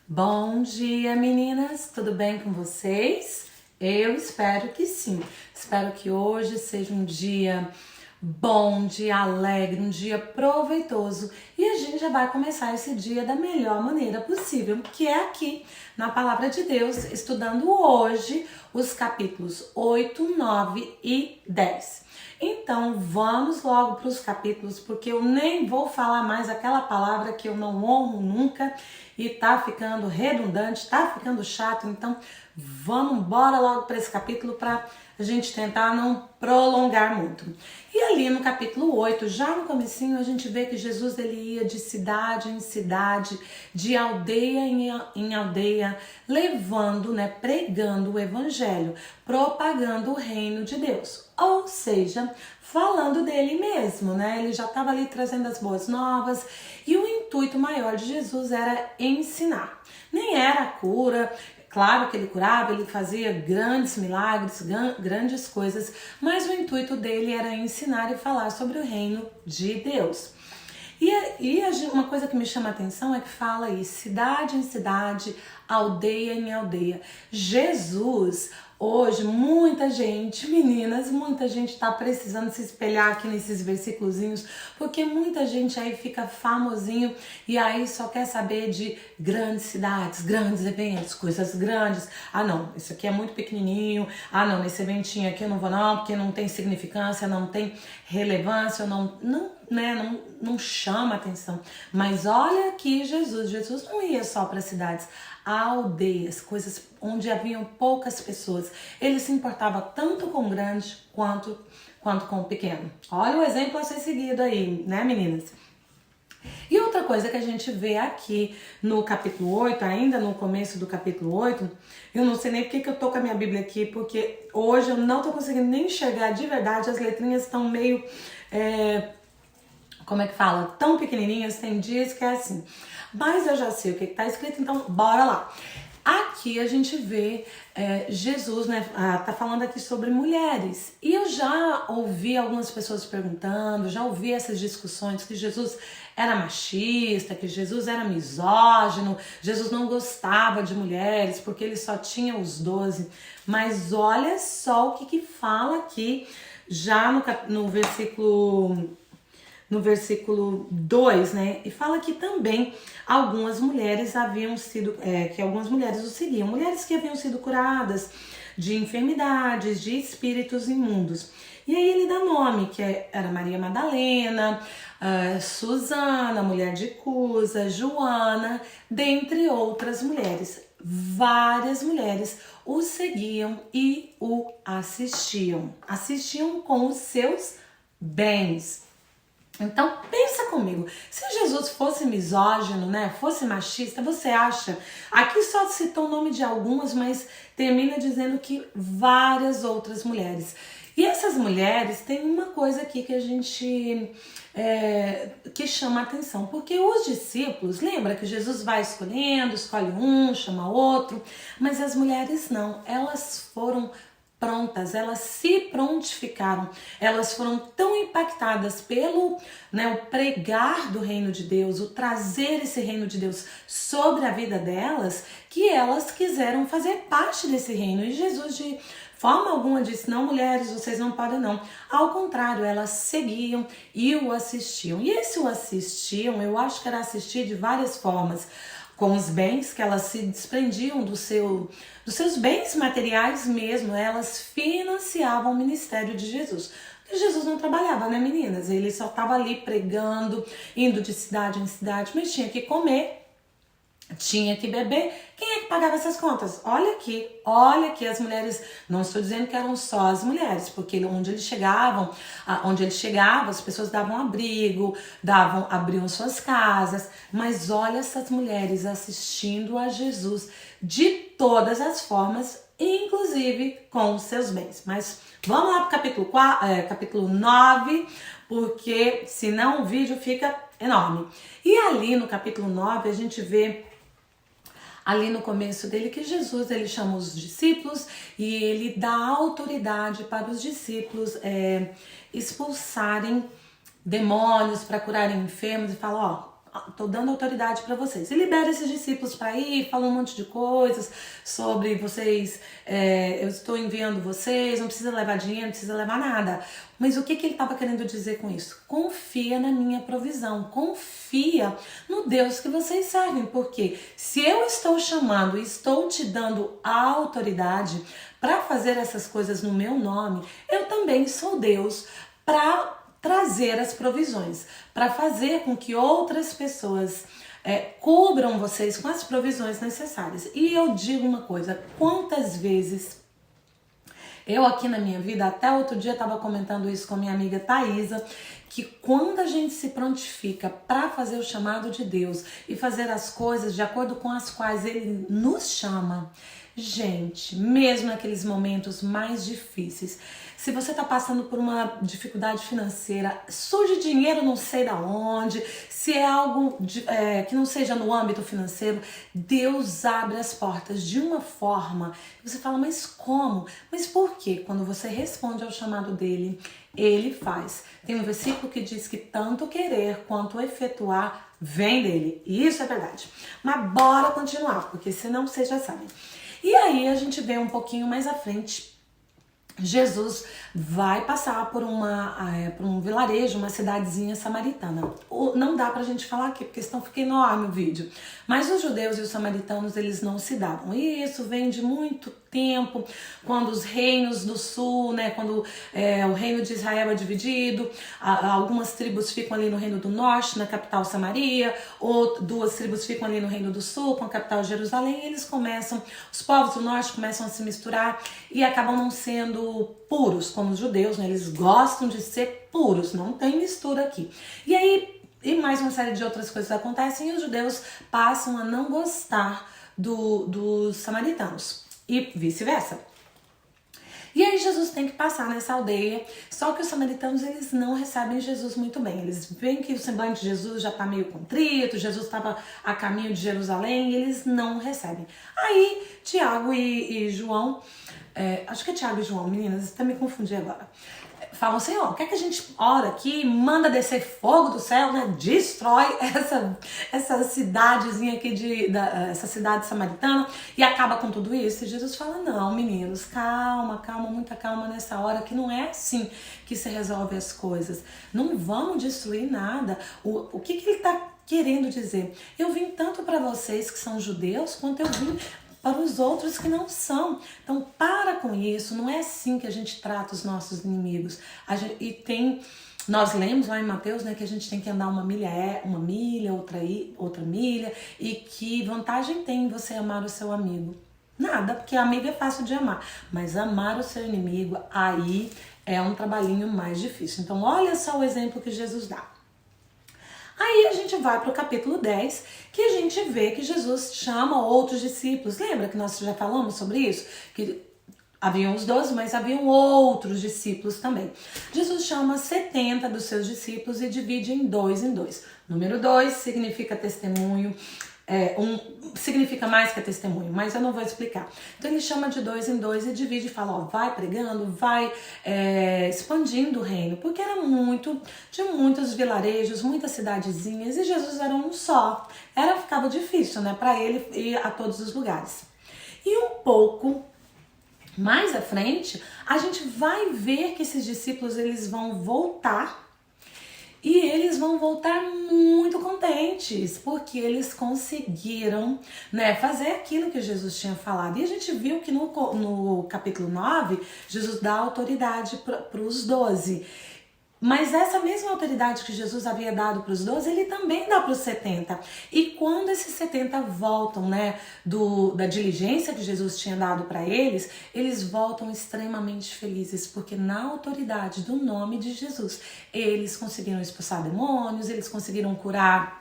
Bom dia, meninas! Tudo bem com vocês? Eu espero que sim. Espero que hoje seja um dia bom, um dia alegre, um dia proveitoso e a gente já vai começar esse dia da melhor maneira possível, que é aqui na Palavra de Deus, estudando hoje os capítulos 8, 9 e 10. Então vamos logo para os capítulos, porque eu nem vou falar mais aquela palavra que eu não honro nunca e tá ficando redundante, tá ficando chato. Então vamos embora logo para esse capítulo para a gente tentar não prolongar muito. E ali no capítulo 8, já no comecinho, a gente vê que Jesus ele ia de cidade em cidade, de aldeia em aldeia, levando, pregando o evangelho, propagando o reino de Deus. Ou seja, falando dele mesmo, Ele já estava ali trazendo as boas novas e o intuito maior de Jesus era ensinar. Nem era a cura. Claro que ele curava, ele fazia grandes milagres, grandes coisas, mas o intuito dele era ensinar e falar sobre o reino de Deus. Uma coisa que me chama a atenção é que fala aí, cidade em cidade, aldeia em aldeia. Jesus, hoje, muita gente, meninas, muita gente tá precisando se espelhar aqui nesses versículozinhos, porque muita gente aí fica famosinho e aí só quer saber de grandes cidades, grandes eventos, coisas grandes. Ah não, isso aqui é muito pequenininho. Ah não, nesse eventinho aqui eu não vou não, porque não tem significância, não tem relevância, não chama atenção. Mas olha aqui Jesus não ia só para cidades, aldeias, coisas onde haviam poucas pessoas. Ele se importava tanto com o grande quanto com o pequeno. Olha o exemplo a ser seguido aí, meninas? E outra coisa que a gente vê aqui no capítulo 8, ainda no começo do capítulo 8, eu não sei nem porque que eu tô com a minha Bíblia aqui, porque hoje eu não tô conseguindo nem enxergar de verdade, as letrinhas estão meio, como é que fala? Tão pequenininhas, tem dias que é assim. Mas eu já sei o que tá escrito, então bora lá. Aqui a gente vê Jesus, tá falando aqui sobre mulheres. E eu já ouvi algumas pessoas perguntando, já ouvi essas discussões que Jesus era machista, que Jesus era misógino, Jesus não gostava de mulheres porque ele só tinha os 12. Mas olha só o que fala aqui já no versículo 2, E fala que também algumas mulheres que algumas mulheres o seguiam, mulheres que haviam sido curadas de enfermidades, de espíritos imundos. E aí ele dá nome, que era Maria Madalena, Susana, mulher de Cusa, Joana, dentre outras mulheres. Várias mulheres o seguiam e o assistiam com os seus bens. Então pensa comigo, se Jesus fosse misógino, fosse machista, você acha? Aqui só citou o nome de algumas, mas termina dizendo que várias outras mulheres. E essas mulheres têm uma coisa aqui que a gente que chama a atenção, porque os discípulos, lembra que Jesus vai escolhendo, escolhe um, chama outro, mas as mulheres não, elas foram prontas, elas se prontificaram, elas foram tão impactadas pelo o pregar do reino de Deus, o trazer esse reino de Deus sobre a vida delas, que elas quiseram fazer parte desse reino. E Jesus de forma alguma disse, não mulheres, vocês não podem não. Ao contrário, elas seguiam e o assistiam. E esse o assistiam, eu acho que era assistir de várias formas, com os bens que elas se desprendiam dos seus bens materiais mesmo, elas financiavam o ministério de Jesus. Porque Jesus não trabalhava, meninas? Ele só estava ali pregando, indo de cidade em cidade, mas tinha que comer, tinha que beber. Quem é que pagava essas contas? Olha aqui, as mulheres, não estou dizendo que eram só as mulheres, porque onde ele chegava, as pessoas davam abrigo, abriam suas casas, mas olha essas mulheres assistindo a Jesus de todas as formas, inclusive com os seus bens. Mas vamos lá para o capítulo 9, porque senão o vídeo fica enorme. E ali no capítulo 9 a gente vê ali no começo dele que Jesus ele chama os discípulos e ele dá autoridade para os discípulos expulsarem demônios, para curarem enfermos, e fala, tô dando autoridade para vocês. E libera esses discípulos para ir, fala um monte de coisas sobre vocês, eu estou enviando vocês, não precisa levar dinheiro, não precisa levar nada. Mas o que ele estava querendo dizer com isso? Confia na minha provisão, confia no Deus que vocês servem, porque se eu estou chamando e estou te dando a autoridade para fazer essas coisas no meu nome, eu também sou Deus para trazer as provisões, para fazer com que outras pessoas cubram vocês com as provisões necessárias. E eu digo uma coisa, quantas vezes eu aqui na minha vida, até outro dia estava comentando isso com minha amiga Thaisa, que quando a gente se prontifica para fazer o chamado de Deus e fazer as coisas de acordo com as quais Ele nos chama, gente, mesmo naqueles momentos mais difíceis, se você está passando por uma dificuldade financeira, surge dinheiro não sei da onde, se é algo que não seja no âmbito financeiro, Deus abre as portas de uma forma que você fala, mas como? Mas por quê? Quando você responde ao chamado dele, ele faz. Tem um versículo que diz que tanto querer quanto efetuar vem dele. E isso é verdade. Mas bora continuar, porque senão vocês já sabem. E aí a gente vê um pouquinho mais à frente, Jesus vai passar por um vilarejo, uma cidadezinha samaritana. Não dá pra gente falar aqui, porque senão fica enorme o vídeo. Mas os judeus e os samaritanos, eles não se davam. E isso vem de muito tempo, quando os reinos do sul, né, quando o reino de Israel é dividido, algumas tribos ficam ali no reino do norte, na capital Samaria, ou duas tribos ficam ali no reino do sul, com a capital Jerusalém, e eles os povos do norte começam a se misturar e acabam não sendo puros, como os judeus, né? Eles gostam de ser puros, não tem mistura aqui. E aí, mais uma série de outras coisas acontecem e os judeus passam a não gostar dos samaritanos e vice-versa. E aí Jesus tem que passar nessa aldeia, só que os samaritanos, eles não recebem Jesus muito bem. Eles veem que o semblante de Jesus já está meio contrito, Jesus estava a caminho de Jerusalém e eles não recebem. Aí Tiago e João, acho que é Tiago e João, meninas, até me confundi agora. Falam, Senhor, quer que a gente ora aqui, manda descer fogo do céu, né? Destrói essa cidadezinha aqui, essa cidade samaritana e acaba com tudo isso. E Jesus fala, não, meninos, calma, muita calma nessa hora, que não é assim que se resolve as coisas. Não vamos destruir nada. O que ele está querendo dizer? Eu vim tanto para vocês que são judeus, quanto eu vim para os outros que não são. Então para com isso, não é assim que a gente trata os nossos inimigos. Nós lemos lá em Mateus, né, que a gente tem que andar uma milha, outra milha, e que vantagem tem você amar o seu amigo? Nada, porque amigo é fácil de amar, mas amar o seu inimigo, aí é um trabalhinho mais difícil. Então olha só o exemplo que Jesus dá. Aí a gente vai para o capítulo 10, que a gente vê que Jesus chama outros discípulos. Lembra que nós já falamos sobre isso? Que haviam os 12, mas haviam outros discípulos também. Jesus chama 70 dos seus discípulos e divide em dois. Número 2 significa testemunho. Significa mais que testemunho, mas eu não vou explicar. Então ele chama de 2 em 2 e divide e fala, vai pregando, vai expandindo o reino, porque era de muitos vilarejos, muitas cidadezinhas, e Jesus era um só. Ficava difícil, né, para ele ir a todos os lugares. E um pouco mais à frente, a gente vai ver que esses discípulos, eles vão voltar. E eles vão voltar muito contentes, porque eles conseguiram, né, fazer aquilo que Jesus tinha falado. E a gente viu que no capítulo 9, Jesus dá autoridade para os 12. Mas essa mesma autoridade que Jesus havia dado para os 12, ele também dá para os 70. E quando esses 70 voltam, né, da diligência que Jesus tinha dado para eles voltam extremamente felizes, porque na autoridade do nome de Jesus, eles conseguiram expulsar demônios, eles conseguiram curar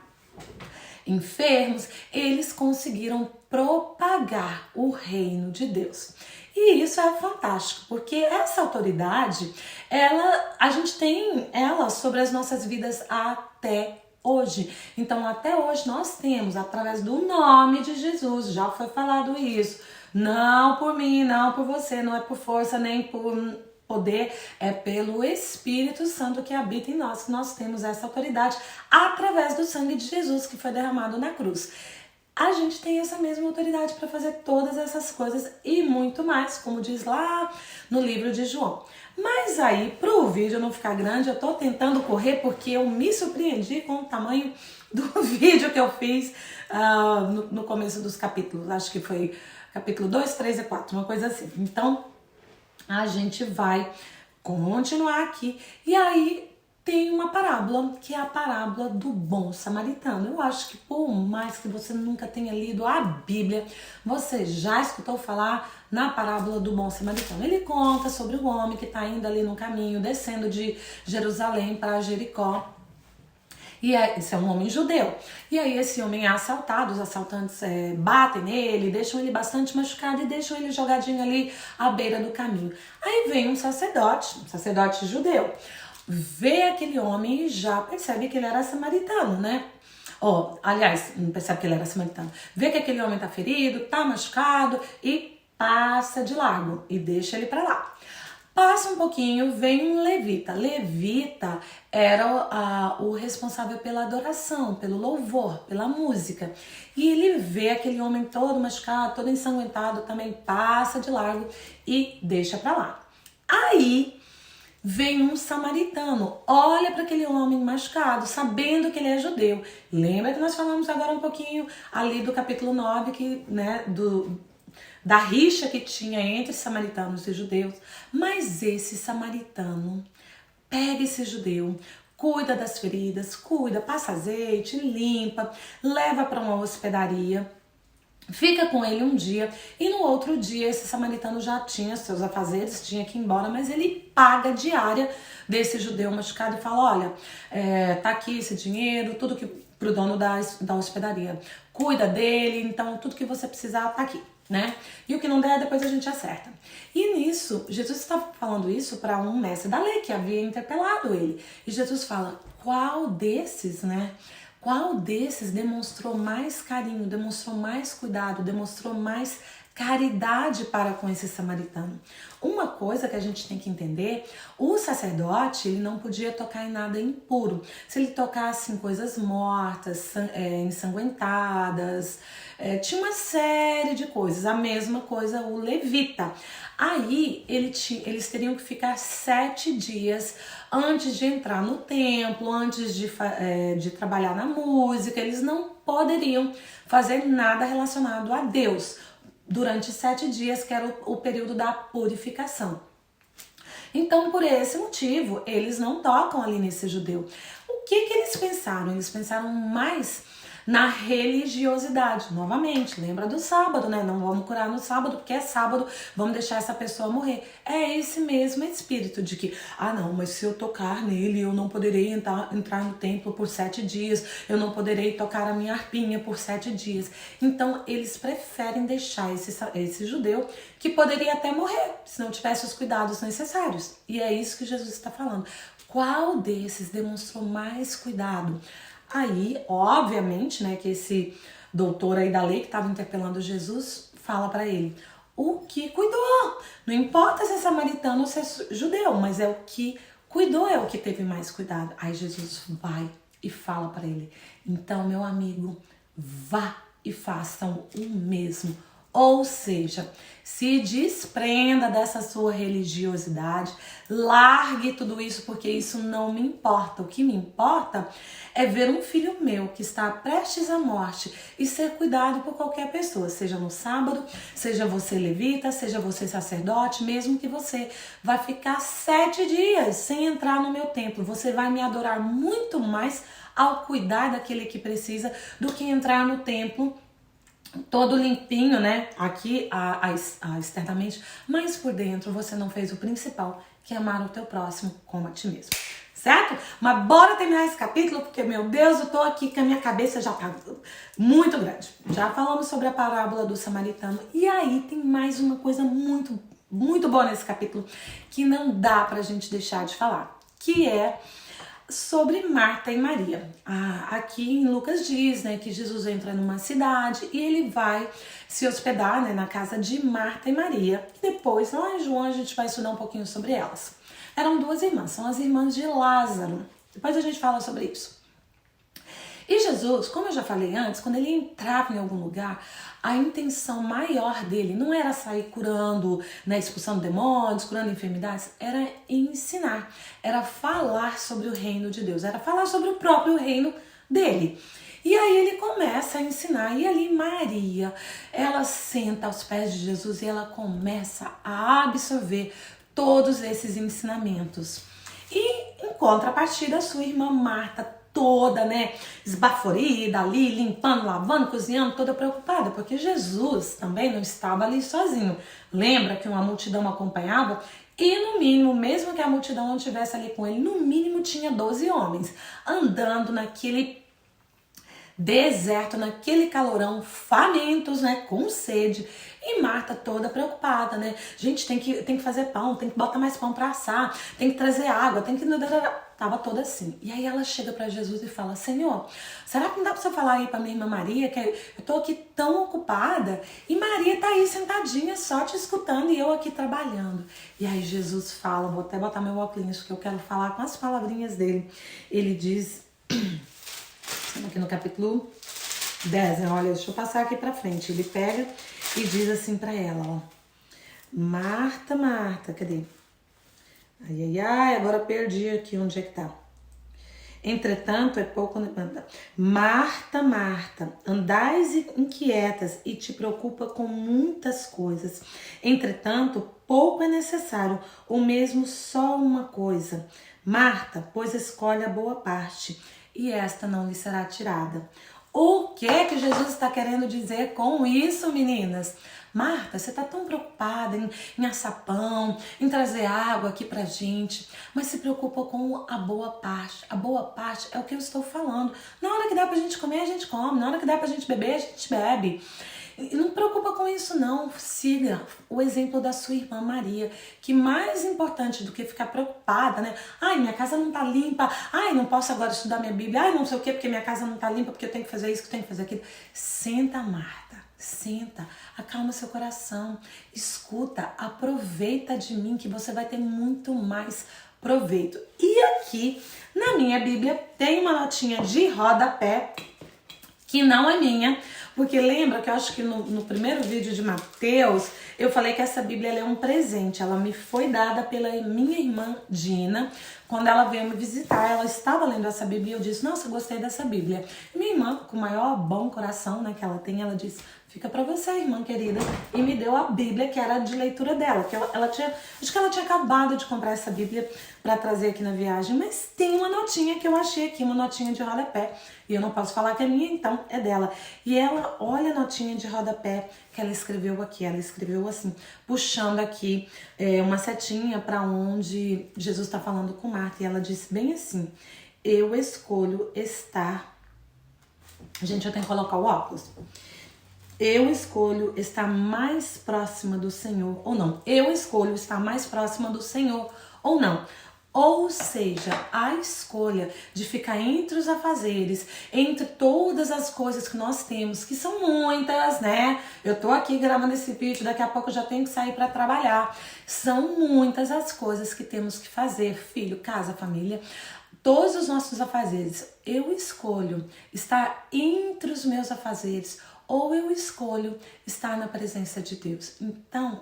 enfermos, eles conseguiram propagar o reino de Deus. E isso é fantástico, porque essa autoridade, a gente tem ela sobre as nossas vidas até hoje. Então, até hoje nós temos, através do nome de Jesus, já foi falado isso, não por mim, não por você, não é por força nem por poder é pelo Espírito Santo que habita em nós, que nós temos essa autoridade através do sangue de Jesus que foi derramado na cruz. A gente tem essa mesma autoridade para fazer todas essas coisas e muito mais, como diz lá no livro de João. Mas aí, pro vídeo não ficar grande, eu tô tentando correr porque eu me surpreendi com o tamanho do vídeo que eu fiz no começo dos capítulos. Acho que foi capítulo 2, 3 e 4, uma coisa assim. Então, a gente vai continuar aqui. E aí, tem uma parábola, que é a parábola do bom samaritano. Eu acho que por mais que você nunca tenha lido a Bíblia, você já escutou falar na parábola do bom samaritano. Ele conta sobre o homem que está indo ali no caminho, descendo de Jerusalém para Jericó. E esse é um homem judeu. E aí esse homem é assaltado, os assaltantes batem nele, deixam ele bastante machucado e deixam ele jogadinho ali à beira do caminho. Aí vem um sacerdote judeu, vê aquele homem e já percebe que ele era samaritano, né? Aliás, não percebe que ele era samaritano. Vê que aquele homem tá ferido, tá machucado e passa de largo e deixa ele pra lá. Passa um pouquinho, vem um levita. Levita era o responsável pela adoração, pelo louvor, pela música. E ele vê aquele homem todo machucado, todo ensanguentado, também passa de largo e deixa pra lá. Aí vem um samaritano, olha para aquele homem machucado, sabendo que ele é judeu. Lembra que nós falamos agora um pouquinho ali do capítulo 9, que, né, da rixa que tinha entre samaritanos e judeus. Mas esse samaritano pega esse judeu, cuida das feridas, passa azeite, limpa, leva para uma hospedaria, fica com ele um dia e no outro dia esse samaritano já tinha seus afazeres, tinha que ir embora, mas ele paga a diária desse judeu machucado e fala, olha, tá aqui esse dinheiro, tudo que pro dono da hospedaria, cuida dele, então tudo que você precisar tá aqui, né? E o que não der, depois a gente acerta. E nisso, Jesus está falando isso para um mestre da lei que havia interpelado ele. E Jesus fala, qual desses, né? Qual desses demonstrou mais carinho, demonstrou mais cuidado, demonstrou mais caridade para com esse samaritano? Uma coisa que a gente tem que entender, o sacerdote ele não podia tocar em nada impuro. Se ele tocasse em coisas mortas, ensanguentadas, tinha uma série de coisas. A mesma coisa o levita. Aí eles teriam que ficar 7 dias antes de entrar no templo, antes de trabalhar na música. Eles não poderiam fazer nada relacionado a Deus durante 7 dias, que era o período da purificação. Então, por esse motivo, eles não tocam ali nesse judeu. O que eles pensaram? Eles pensaram mais na religiosidade. Novamente, lembra do sábado, né? Não vamos curar no sábado, porque é sábado, vamos deixar essa pessoa morrer. É esse mesmo espírito de que, não, mas se eu tocar nele, eu não poderei entrar no templo por 7 dias, eu não poderei tocar a minha harpinha por 7 dias. Então, eles preferem deixar esse judeu, que poderia até morrer, se não tivesse os cuidados necessários. E é isso que Jesus está falando. Qual desses demonstrou mais cuidado? Aí, obviamente, né, que esse doutor aí da lei que estava interpelando Jesus fala para ele, o que cuidou. Não importa se é samaritano ou se é judeu, mas é o que cuidou, é o que teve mais cuidado. Aí Jesus vai e fala para ele, então, meu amigo, vá e façam o mesmo. Ou seja, se desprenda dessa sua religiosidade, largue tudo isso, porque isso não me importa. O que me importa é ver um filho meu que está prestes à morte e ser cuidado por qualquer pessoa, seja no sábado, seja você levita, seja você sacerdote, mesmo que você vai ficar 7 dias sem entrar no meu templo. Você vai me adorar muito mais ao cuidar daquele que precisa do que entrar no templo todo limpinho, né? Aqui externamente, mas por dentro você não fez o principal, que é amar o teu próximo como a ti mesmo. Certo? Mas bora terminar esse capítulo, porque, meu Deus, eu tô aqui que a minha cabeça já tá muito grande. Já falamos sobre a parábola do samaritano. E aí tem mais uma coisa muito, muito boa nesse capítulo, que não dá pra gente deixar de falar, que é sobre Marta e Maria. Aqui em Lucas diz, né, que Jesus entra numa cidade e ele vai se hospedar, né, na casa de Marta e Maria. E depois, lá em João, a gente vai estudar um pouquinho sobre elas. Eram duas irmãs, são as irmãs de Lázaro. Depois a gente fala sobre isso. E Jesus, como eu já falei antes, quando ele entrava em algum lugar, a intenção maior dele não era sair curando, né, expulsando demônios, curando enfermidades, era ensinar, era falar sobre o reino de Deus, era falar sobre o próprio reino dele. E aí ele começa a ensinar, e ali Maria, ela senta aos pés de Jesus e ela começa a absorver todos esses ensinamentos. E em contrapartida, a sua irmã Marta, toda, né, esbaforida ali, limpando, lavando, cozinhando, toda preocupada, porque Jesus também não estava ali sozinho. Lembra que uma multidão acompanhava? E no mínimo, mesmo que a multidão não estivesse ali com ele, no mínimo tinha 12 homens andando naquele deserto, naquele calorão, famintos, né, com sede. E Marta toda preocupada, né? Gente, tem que fazer pão, tem que botar mais pão para assar, tem que trazer água, tem que... Tava toda assim. E aí ela chega para Jesus e fala: Senhor, será que não dá para você falar aí para minha irmã Maria que eu tô aqui tão ocupada e Maria tá aí sentadinha só te escutando e eu aqui trabalhando. E aí Jesus fala, vou até botar meu óculos porque eu quero falar com as palavrinhas dele. Ele diz, aqui no capítulo 10, né? Olha, deixa eu passar aqui pra frente. Ele pega e diz assim pra ela, ó: Marta, Marta, cadê? Ai, agora perdi aqui onde é que tá. Entretanto, é pouco... Marta, Marta, andais inquietas e te preocupa com muitas coisas. Entretanto, pouco é necessário, ou mesmo só uma coisa. Marta, pois escolhe a boa parte, e esta não lhe será tirada. O que Jesus está querendo dizer com isso, meninas? Marta, você tá tão preocupada em assar pão, em trazer água aqui pra gente, mas se preocupa com a boa parte. A boa parte é o que eu estou falando. Na hora que dá pra gente comer, a gente come. Na hora que dá pra gente beber, a gente bebe. E não preocupa com isso não. Siga o exemplo da sua irmã Maria, que mais importante do que ficar preocupada, né? Ai, minha casa não tá limpa. Ai, não posso agora estudar minha Bíblia. Ai, não sei o que, porque minha casa não tá limpa, porque eu tenho que fazer isso, que eu tenho que fazer aquilo. Senta, Marta. Senta, acalma seu coração, escuta, aproveita de mim que você vai ter muito mais proveito. E aqui na minha Bíblia tem uma notinha de rodapé, que não é minha, porque lembra que eu acho que no primeiro vídeo de Mateus, eu falei que essa Bíblia ela é um presente, ela me foi dada pela minha irmã Dina, quando ela veio me visitar, ela estava lendo essa Bíblia e eu disse, nossa, gostei dessa Bíblia. E minha irmã, com o maior bom coração, né, que ela tem, ela disse, fica pra você, irmã querida, e me deu a Bíblia, que era de leitura dela, que ela tinha, acho que ela tinha acabado de comprar essa Bíblia pra trazer aqui na viagem, mas tem uma notinha que eu achei aqui, uma notinha de rodapé, e eu não posso falar que é minha, então é dela. E ela, olha a notinha de rodapé que ela escreveu aqui, ela escreveu assim, puxando aqui uma setinha pra onde Jesus tá falando com Marta, e ela disse bem assim, eu escolho estar... Gente, eu tenho que colocar o óculos. Eu escolho estar mais próxima do Senhor ou não. Eu escolho estar mais próxima do Senhor ou não. Ou seja, a escolha de ficar entre os afazeres, entre todas as coisas que nós temos, que são muitas, né? Eu tô aqui gravando esse vídeo, daqui a pouco eu já tenho que sair para trabalhar. São muitas as coisas que temos que fazer, filho, casa, família, todos os nossos afazeres. Eu escolho estar entre os meus afazeres, ou eu escolho estar na presença de Deus. Então,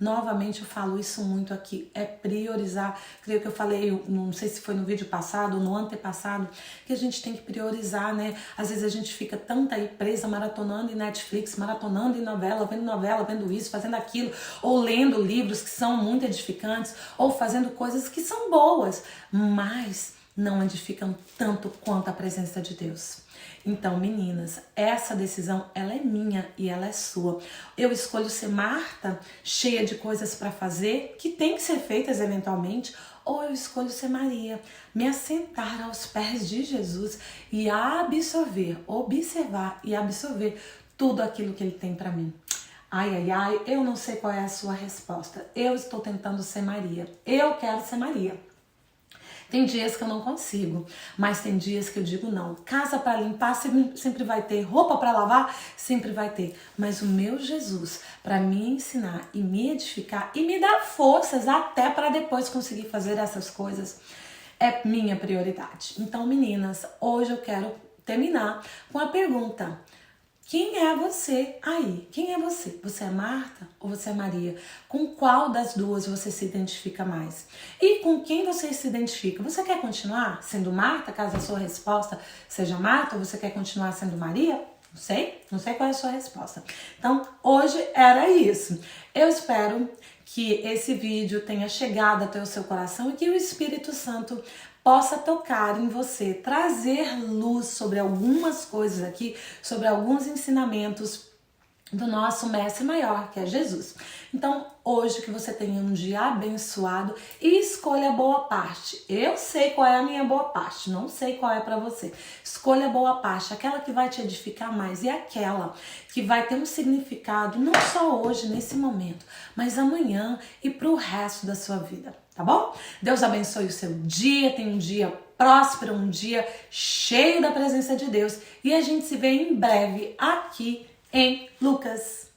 novamente eu falo isso muito aqui, é priorizar. Creio que eu falei, não sei se foi no vídeo passado ou no antepassado, que a gente tem que priorizar, né? Às vezes a gente fica tanto aí presa, maratonando em Netflix, maratonando em novela, vendo isso, fazendo aquilo, ou lendo livros que são muito edificantes, ou fazendo coisas que são boas, mas não edificam tanto quanto a presença de Deus. Então, meninas, essa decisão, ela é minha e ela é sua. Eu escolho ser Marta, cheia de coisas para fazer, que tem que ser feitas eventualmente, ou eu escolho ser Maria, me assentar aos pés de Jesus e absorver, observar e absorver tudo aquilo que Ele tem para mim. Ai, ai, ai, eu não sei qual é a sua resposta. Eu estou tentando ser Maria. Eu quero ser Maria. Tem dias que eu não consigo, mas tem dias que eu digo não. Casa para limpar sempre vai ter, roupa para lavar sempre vai ter. Mas o meu Jesus, para me ensinar e me edificar e me dar forças até para depois conseguir fazer essas coisas, é minha prioridade. Então, meninas, hoje eu quero terminar com a pergunta: quem é você aí? Quem é você? Você é Marta ou você é Maria? Com qual das duas você se identifica mais? E com quem você se identifica? Você quer continuar sendo Marta, caso a sua resposta seja Marta, ou você quer continuar sendo Maria? Não sei qual é a sua resposta. Então, hoje era isso. Eu espero que esse vídeo tenha chegado até o seu coração e que o Espírito Santo possa tocar em você, trazer luz sobre algumas coisas aqui, sobre alguns ensinamentos do nosso mestre maior, que é Jesus. Então, hoje que você tenha um dia abençoado e escolha a boa parte. Eu sei qual é a minha boa parte, não sei qual é para você. Escolha a boa parte, aquela que vai te edificar mais e aquela que vai ter um significado não só hoje, nesse momento, mas amanhã e para o resto da sua vida. Tá bom? Deus abençoe o seu dia, tenha um dia próspero, um dia cheio da presença de Deus. E a gente se vê em breve aqui em Lucas.